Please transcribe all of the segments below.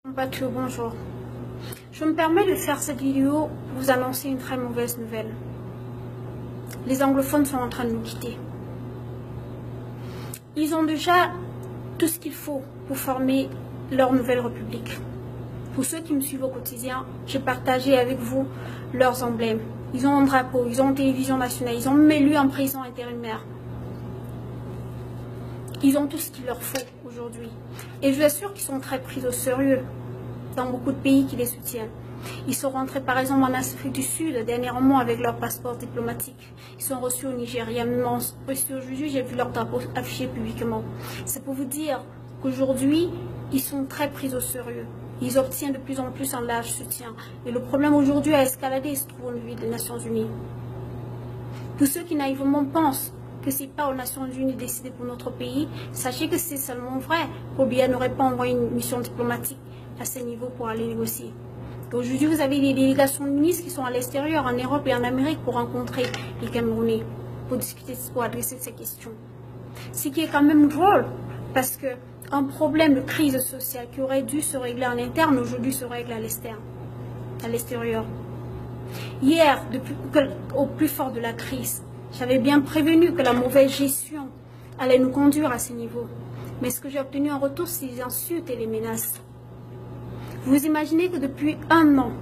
Compatriotes, bonjour. Je me permets de faire cette vidéo pour vous annoncer une très mauvaise nouvelle. Les anglophones sont en train de nous quitter. Ils ont déjà tout ce qu'il faut pour former leur nouvelle république. Pour ceux qui me suivent au quotidien, j'ai partagé avec vous leurs emblèmes. Ils ont un drapeau, ils ont une télévision nationale, ils ont même élu un président intérimaire. Ils ont tout ce qu'il leur faut aujourd'hui. Et je vous assure qu'ils sont très pris au sérieux dans beaucoup de pays qui les soutiennent. Ils sont rentrés par exemple en Afrique du Sud dernièrement avec leur passeport diplomatique. Ils sont reçus au Nigeria. Même aujourd'hui, j'ai vu leur drapeau affiché publiquement. C'est pour vous dire qu'aujourd'hui, ils sont très pris au sérieux. Ils obtiennent de plus en plus un large soutien. Et le problème aujourd'hui a escaladé, il se trouve au niveau des Nations Unies. Tous ceux qui naïvement pensent que ce n'est pas aux Nations Unies de décider pour notre pays, sachez que c'est seulement vrai. Biya n'aurait pas envoyé une mission diplomatique à ce niveau pour aller négocier. Aujourd'hui, vous avez des délégations de ministres qui sont à l'extérieur, en Europe et en Amérique, pour rencontrer les Camerounais, pour discuter, pour adresser ces questions. Ce qui est quand même drôle, parce qu'un problème de crise sociale qui aurait dû se régler en interne, aujourd'hui se règle à l'extérieur. Hier, au plus fort de la crise, j'avais bien prévenu que la mauvaise gestion allait nous conduire à ce niveau. Mais ce que j'ai obtenu en retour, c'est les insultes et les menaces. Vous imaginez que depuis un an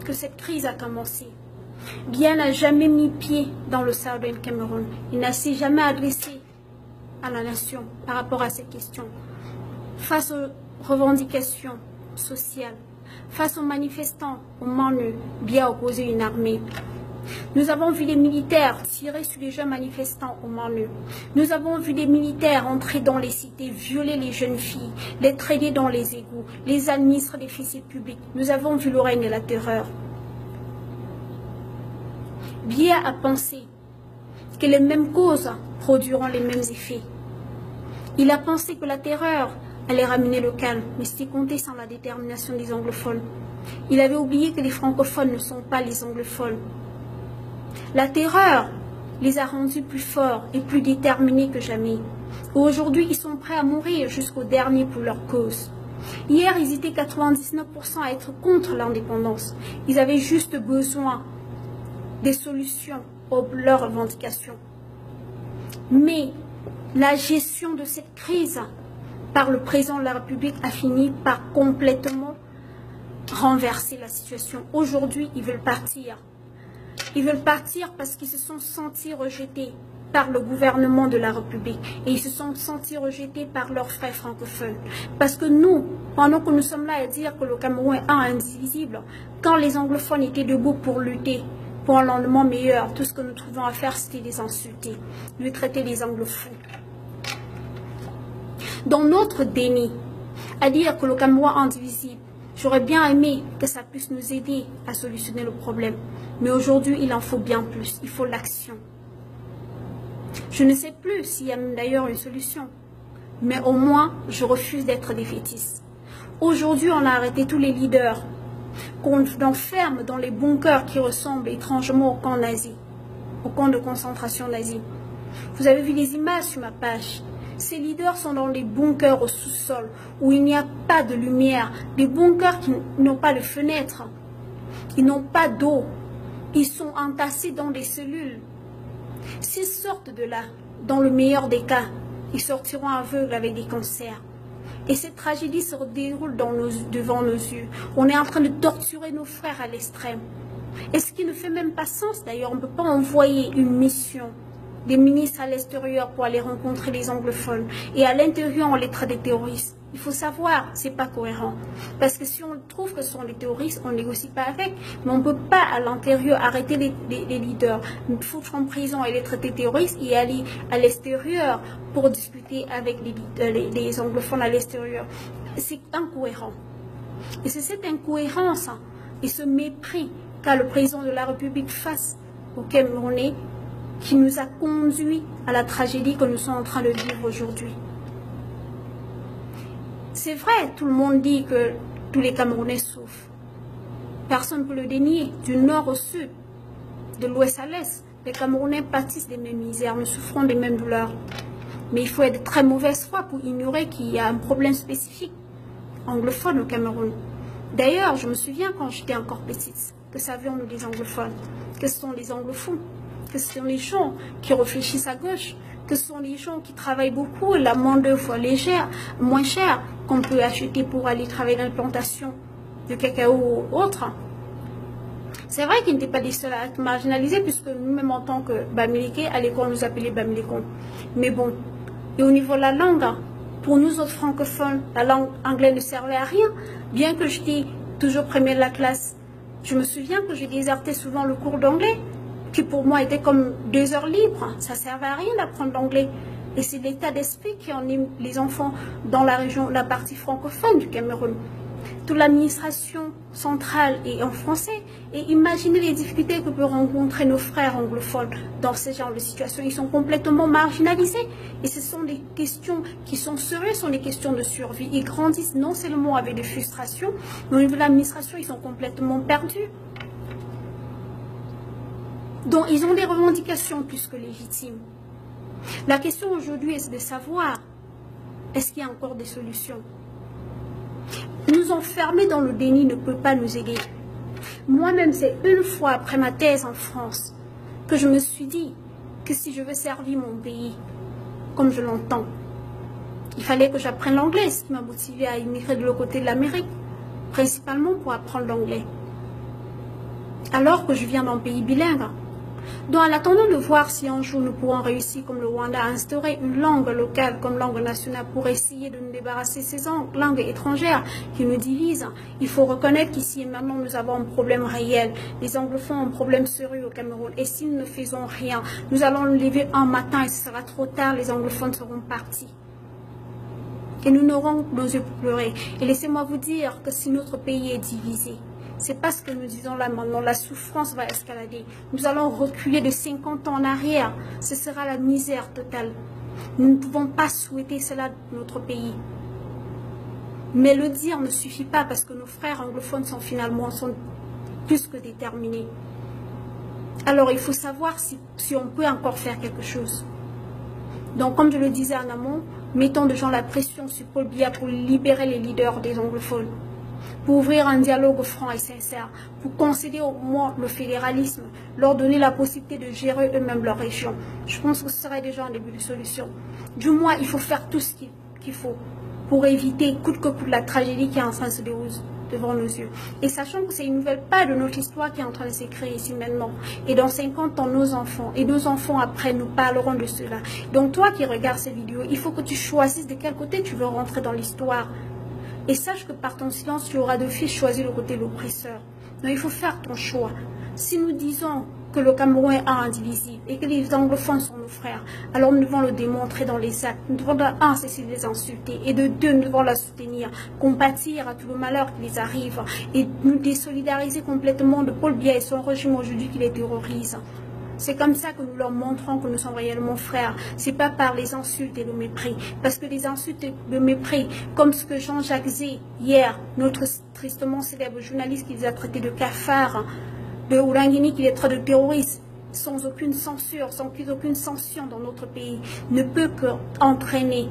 que cette crise a commencé, Biya n'a jamais mis pied dans le Southern Cameroun. Il n'a jamais adressé à la nation par rapport à ces questions. Face aux revendications sociales, face aux manifestants, aux menus, Biya a opposé une armée. Nous avons vu les militaires tirer sur les jeunes manifestants au menus. Nous avons vu des militaires entrer dans les cités, violer les jeunes filles, les traîner dans les égouts, les administrer des déficits publics. Nous avons vu le règne de la terreur. Biya a pensé que les mêmes causes produiront les mêmes effets. Il a pensé que la terreur allait ramener le calme, mais c'était compté sans la détermination des anglophones. Il avait oublié que les francophones ne sont pas les anglophones. La terreur les a rendus plus forts et plus déterminés que jamais. Aujourd'hui, ils sont prêts à mourir jusqu'au dernier pour leur cause. Hier, ils étaient 99% à être contre l'indépendance. Ils avaient juste besoin des solutions aux leurs revendications. Mais la gestion de cette crise par le président de la République a fini par complètement renverser la situation. Aujourd'hui, ils veulent partir. Ils veulent partir parce qu'ils se sont sentis rejetés par le gouvernement de la République. Et ils se sont sentis rejetés par leurs frères francophones. Parce que nous, pendant que nous sommes là à dire que le Cameroun est indivisible, quand les anglophones étaient debout pour lutter pour un lendemain meilleur, tout ce que nous trouvons à faire, c'était les insulter, de traiter les anglophones. Dans notre déni, à dire que le Cameroun est indivisible, j'aurais bien aimé que ça puisse nous aider à solutionner le problème. Mais aujourd'hui, il en faut bien plus. Il faut l'action. Je ne sais plus s'il y a d'ailleurs une solution. Mais au moins, je refuse d'être défaitiste. Aujourd'hui, on a arrêté tous les leaders qu'on enferme dans les bunkers qui ressemblent étrangement au camp nazi, au camp de concentration nazi. Vous avez vu les images sur ma page. Ces leaders sont dans des bunkers au sous-sol où il n'y a pas de lumière, des bunkers qui n'ont pas de fenêtres, ils n'ont pas d'eau, ils sont entassés dans des cellules. S'ils sortent de là, dans le meilleur des cas, ils sortiront aveugles avec des cancers. Et cette tragédie se déroule devant nos yeux. On est en train de torturer nos frères à l'extrême. Et ce qui ne fait même pas sens d'ailleurs, on ne peut pas envoyer une mission des ministres à l'extérieur pour aller rencontrer les anglophones. Et à l'intérieur, on les traite des terroristes. Il faut savoir, c'est pas cohérent. Parce que si on trouve que ce sont des terroristes, on ne négocie pas avec. Mais on ne peut pas à l'intérieur arrêter les leaders, foutre en prison et les traiter terroristes et aller à l'extérieur pour discuter avec les anglophones à l'extérieur. C'est incohérent. Et c'est cette incohérence et ce mépris qu'a le président de la République face au Camerounais qui nous a conduit à la tragédie que nous sommes en train de vivre aujourd'hui. C'est vrai, tout le monde dit que tous les Camerounais souffrent. Personne ne peut le dénier, du nord au sud, de l'ouest à l'est. Les Camerounais pâtissent des mêmes misères, nous souffrons des mêmes douleurs. Mais il faut être de très mauvaise foi pour ignorer qu'il y a un problème spécifique anglophones au Cameroun. D'ailleurs, je me souviens quand j'étais encore petite, que savions-nous des anglophones, que ce sont les anglophones, que ce sont les gens qui réfléchissent à gauche, que ce sont les gens qui travaillent beaucoup, la main-d'œuvre légère, moins chère, qu'on peut acheter pour aller travailler dans les plantations de cacao ou autres. C'est vrai qu'ils n'étaient pas les seuls à être marginalisés, puisque nous-mêmes en tant que Bamilékés, à l'école, on nous appelait Bamilékons. Mais bon, et au niveau de la langue, pour nous autres francophones, la langue anglaise ne servait à rien, bien que j'étais toujours première de la classe. Je me souviens que j'ai déserté souvent le cours d'anglais, qui pour moi était comme 2 heures libres. Ça ne servait à rien d'apprendre l'anglais. Et c'est l'état d'esprit qui anime les enfants dans la région, la partie francophone du Cameroun. Toute l'administration centrale est en français. Et imaginez les difficultés que peuvent rencontrer nos frères anglophones dans ce genre de situation. Ils sont complètement marginalisés. Et ce sont des questions qui sont sérieuses, ce sont des questions de survie. Ils grandissent non seulement avec des frustrations, mais au niveau de l'administration, ils sont complètement perdus. Donc, ils ont des revendications plus que légitimes. La question aujourd'hui est de savoir, est-ce qu'il y a encore des solutions? Nous enfermer dans le déni ne peut pas nous aider. Moi-même, c'est une fois après ma thèse en France que je me suis dit que si je veux servir mon pays comme je l'entends, il fallait que j'apprenne l'anglais, ce qui m'a motivé à immigrer de l'autre côté de l'Amérique, principalement pour apprendre l'anglais. Alors que je viens d'un pays bilingue. Donc, en attendant de voir si un jour nous pourrons réussir, comme le Rwanda, à instaurer une langue locale comme langue nationale pour essayer de nous débarrasser de ces langues étrangères qui nous divisent, il faut reconnaître qu'ici et maintenant nous avons un problème réel. Les anglophones ont un problème sérieux au Cameroun. Et si nous ne faisons rien, nous allons nous lever un matin et ce sera trop tard, les anglophones seront partis. Et nous n'aurons nos yeux pour pleurer. Et laissez-moi vous dire que si notre pays est divisé, c'est parce que nous disons là maintenant, la souffrance va escalader. Nous allons reculer de 50 ans en arrière. Ce sera la misère totale. Nous ne pouvons pas souhaiter cela de notre pays. Mais le dire ne suffit pas parce que nos frères anglophones sont plus que déterminés. Alors il faut savoir si on peut encore faire quelque chose. Donc comme je le disais en amont, mettons de gens la pression sur Paul Biya pour libérer les leaders des anglophones, pour ouvrir un dialogue franc et sincère, pour concéder au moins le fédéralisme, leur donner la possibilité de gérer eux-mêmes leur région. Je pense que ce serait déjà un début de solution. Du moins, il faut faire tout ce qu'il faut pour éviter coûte que coûte la tragédie qui est en train de se dérouler devant nos yeux. Et sachant que c'est une nouvelle page de notre histoire qui est en train de s'écrire ici maintenant. Et dans 50 ans, nos enfants, et nos enfants après, nous parleront de cela. Donc toi qui regardes ces vidéos, il faut que tu choisisses de quel côté tu veux rentrer dans l'histoire. Et sache que par ton silence, tu auras d'office choisi le côté de l'oppresseur. Donc il faut faire ton choix. Si nous disons que le Cameroun est indivisible et que les anglophones sont nos frères, alors nous devons le démontrer dans les actes. Nous devons de un, cesser de les insulter, et de deux, nous devons la soutenir, compatir à tout le malheur qui les arrive, et nous désolidariser complètement de Paul Biya et son régime aujourd'hui qui les terrorise. C'est comme ça que nous leur montrons que nous sommes réellement frères. C'est pas par les insultes et le mépris. Parce que les insultes et le mépris, comme ce que Jean-Jacques Zé, hier, notre tristement célèbre journaliste qui les a traités de cafards, de Oulangini qui les traite de terroristes, sans aucune censure, sans aucune sanction dans notre pays, ne peut qu'entraîner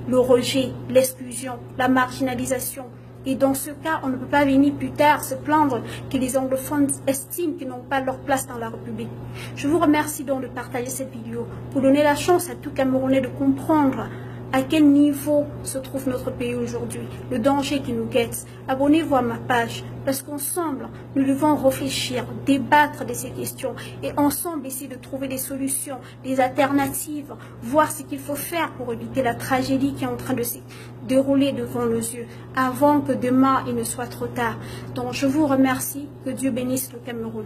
le rejet, l'exclusion, la marginalisation. Et dans ce cas, on ne peut pas venir plus tard se plaindre que les anglophones estiment qu'ils n'ont pas leur place dans la République. Je vous remercie donc de partager cette vidéo pour donner la chance à tout Camerounais de comprendre à quel niveau se trouve notre pays aujourd'hui, le danger qui nous guette. Abonnez-vous à ma page parce qu'ensemble, nous devons réfléchir, débattre de ces questions et ensemble essayer de trouver des solutions, des alternatives, voir ce qu'il faut faire pour éviter la tragédie qui est en train de se dérouler devant nos yeux avant que demain il ne soit trop tard. Donc je vous remercie, que Dieu bénisse le Cameroun.